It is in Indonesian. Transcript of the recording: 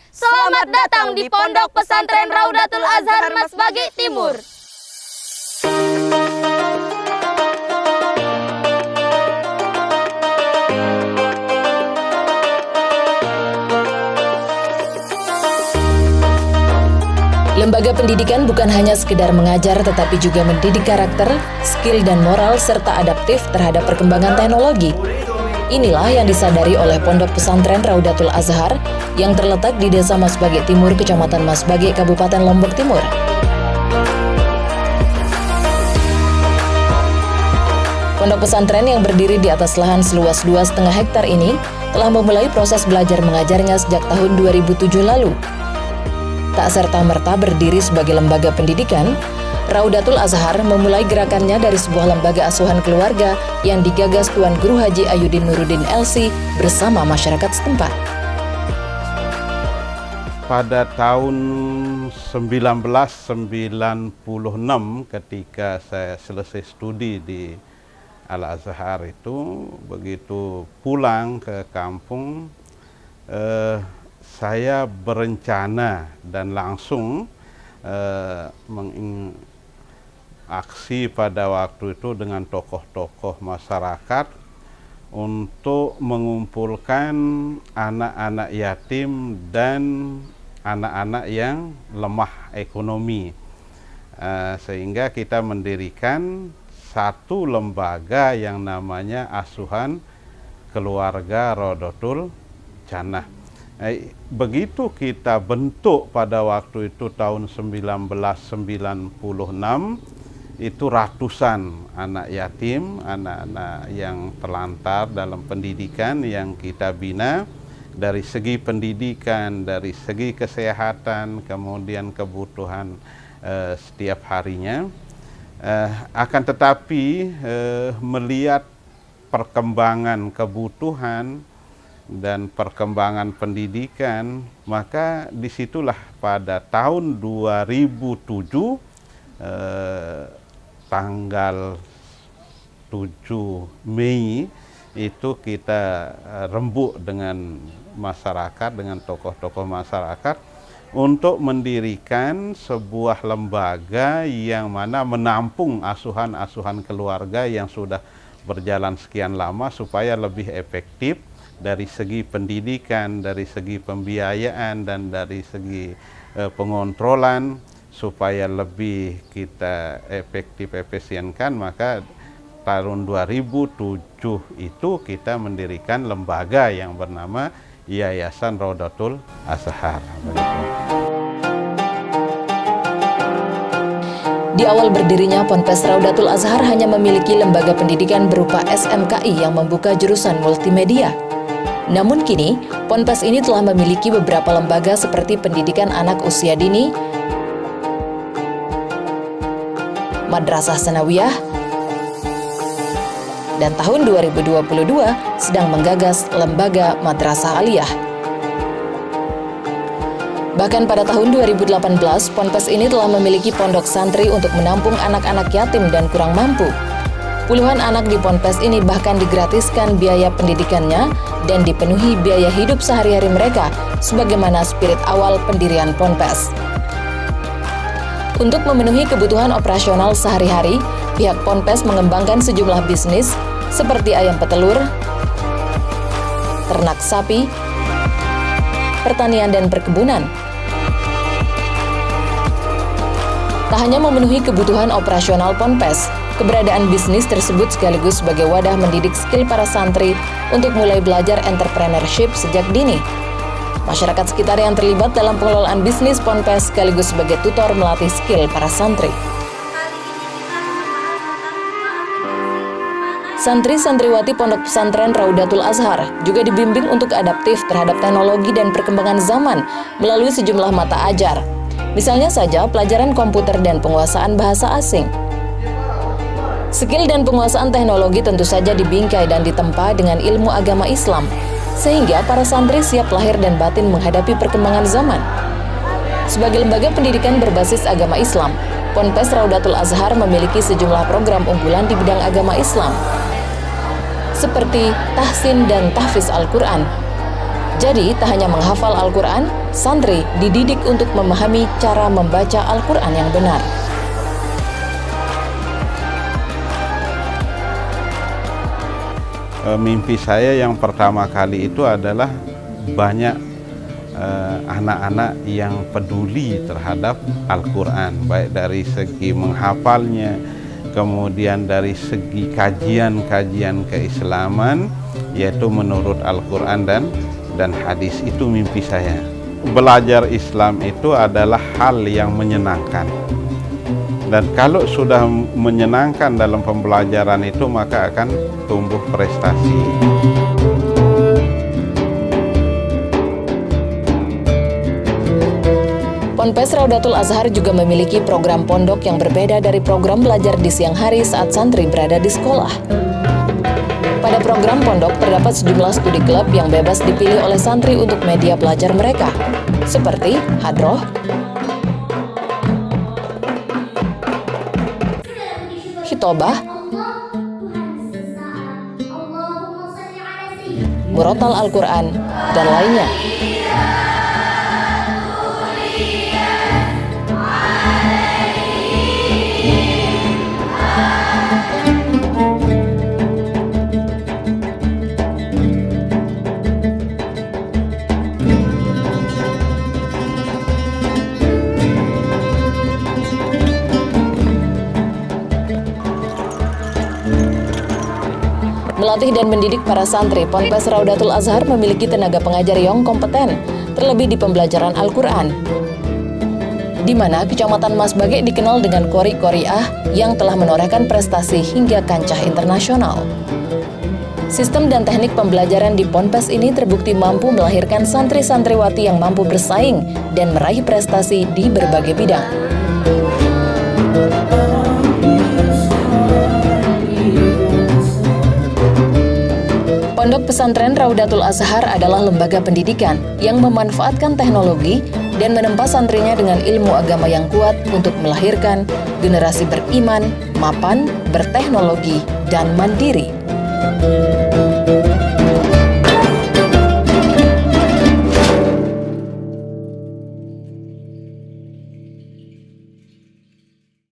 Selamat datang di Pondok Pesantren Raudatul Azhar Masbagi Timur. Lembaga pendidikan bukan hanya sekedar mengajar tetapi juga mendidik karakter, skill dan moral serta adaptif terhadap perkembangan teknologi. Inilah yang disadari oleh Pondok Pesantren Raudatul Azhar yang terletak di Desa Masbagi Timur, Kecamatan Masbagi, Kabupaten Lombok Timur. Pondok pesantren yang berdiri di atas lahan seluas 2,5 hektar ini telah memulai proses belajar mengajarnya sejak tahun 2007 lalu. Tak serta-merta berdiri sebagai lembaga pendidikan, Raudatul Azhar memulai gerakannya dari sebuah lembaga asuhan keluarga yang digagas Tuan Guru Haji Ayudin Nuruddin LC bersama masyarakat setempat. Pada tahun 1996 ketika saya selesai studi di Al-Azhar itu, begitu pulang ke kampung, saya berencana dan langsung mengaksi pada waktu itu dengan tokoh-tokoh masyarakat untuk mengumpulkan anak-anak yatim dan anak-anak yang lemah ekonomi, sehingga kita mendirikan satu lembaga yang namanya Asuhan Keluarga Raudatul Jannah. Begitu kita bentuk pada waktu itu tahun 1996, itu ratusan anak yatim, anak-anak yang terlantar dalam pendidikan yang kita bina dari segi pendidikan, dari segi kesehatan, kemudian kebutuhan setiap harinya. Akan tetapi melihat perkembangan kebutuhan dan perkembangan pendidikan, maka disitulah pada tahun 2007 tanggal 7 Mei itu kita rembuk dengan masyarakat, dengan tokoh-tokoh masyarakat untuk mendirikan sebuah lembaga yang mana menampung asuhan-asuhan keluarga yang sudah berjalan sekian lama supaya lebih efektif dari segi pendidikan, dari segi pembiayaan, dan dari segi pengontrolan supaya lebih kita efisienkan. Maka tahun 2007 itu kita mendirikan lembaga yang bernama Yayasan Raudatul Azhar. Di awal berdirinya Ponpes Raudatul Azhar hanya memiliki lembaga pendidikan berupa SMKI yang membuka jurusan multimedia. Namun kini, Ponpes ini telah memiliki beberapa lembaga seperti pendidikan anak usia dini, Madrasah Sanawiyah, dan tahun 2022 sedang menggagas lembaga Madrasah Aliyah. Bahkan pada tahun 2018, Ponpes ini telah memiliki pondok santri untuk menampung anak-anak yatim dan kurang mampu. Puluhan anak di Ponpes ini bahkan digratiskan biaya pendidikannya dan dipenuhi biaya hidup sehari-hari mereka, sebagaimana spirit awal pendirian Ponpes. Untuk memenuhi kebutuhan operasional sehari-hari, pihak Ponpes mengembangkan sejumlah bisnis seperti ayam petelur, ternak sapi, pertanian dan perkebunan. Tak hanya memenuhi kebutuhan operasional Ponpes, keberadaan bisnis tersebut sekaligus sebagai wadah mendidik skill para santri untuk mulai belajar entrepreneurship sejak dini. Masyarakat sekitar yang terlibat dalam pengelolaan bisnis Ponpes sekaligus sebagai tutor melatih skill para santri. Santri-santriwati Pondok Pesantren Raudatul Azhar juga dibimbing untuk adaptif terhadap teknologi dan perkembangan zaman melalui sejumlah mata ajar. Misalnya saja pelajaran komputer dan penguasaan bahasa asing. Skill dan penguasaan teknologi tentu saja dibingkai dan ditempa dengan ilmu agama Islam, sehingga para santri siap lahir dan batin menghadapi perkembangan zaman. Sebagai lembaga pendidikan berbasis agama Islam, Ponpes Raudatul Azhar memiliki sejumlah program unggulan di bidang agama Islam, seperti tahsin dan tahfiz Al-Quran, Jadi, tak hanya menghafal Al-Quran, santri dididik untuk memahami cara membaca Al-Quran yang benar. Mimpi saya yang pertama kali itu adalah banyak anak-anak yang peduli terhadap Al-Quran, baik dari segi menghafalnya, kemudian dari segi kajian-kajian keislaman, yaitu menurut Al-Quran dan hadis. Itu mimpi saya. Belajar Islam itu adalah hal yang menyenangkan. Dan kalau sudah menyenangkan dalam pembelajaran itu, maka akan tumbuh prestasi. Ponpes Raudatul Azhar juga memiliki program pondok yang berbeda dari program belajar di siang hari saat santri berada di sekolah. Pada program pondok terdapat sejumlah studi klub yang bebas dipilih oleh santri untuk media belajar mereka, seperti hadroh, hitobah, murotal Al-Quran, dan lainnya. Melatih dan mendidik para santri, Ponpes Raudatul Azhar memiliki tenaga pengajar yang kompeten, terlebih di pembelajaran Al-Quran, di mana Kecamatan Mas Bage dikenal dengan qori-qoriah yang telah menorehkan prestasi hingga kancah internasional. Sistem dan teknik pembelajaran di Ponpes ini terbukti mampu melahirkan santri-santriwati yang mampu bersaing dan meraih prestasi di berbagai bidang. Pondok Pesantren Raudatul Azhar adalah lembaga pendidikan yang memanfaatkan teknologi dan menempa santrinya dengan ilmu agama yang kuat untuk melahirkan generasi beriman, mapan, berteknologi, dan mandiri.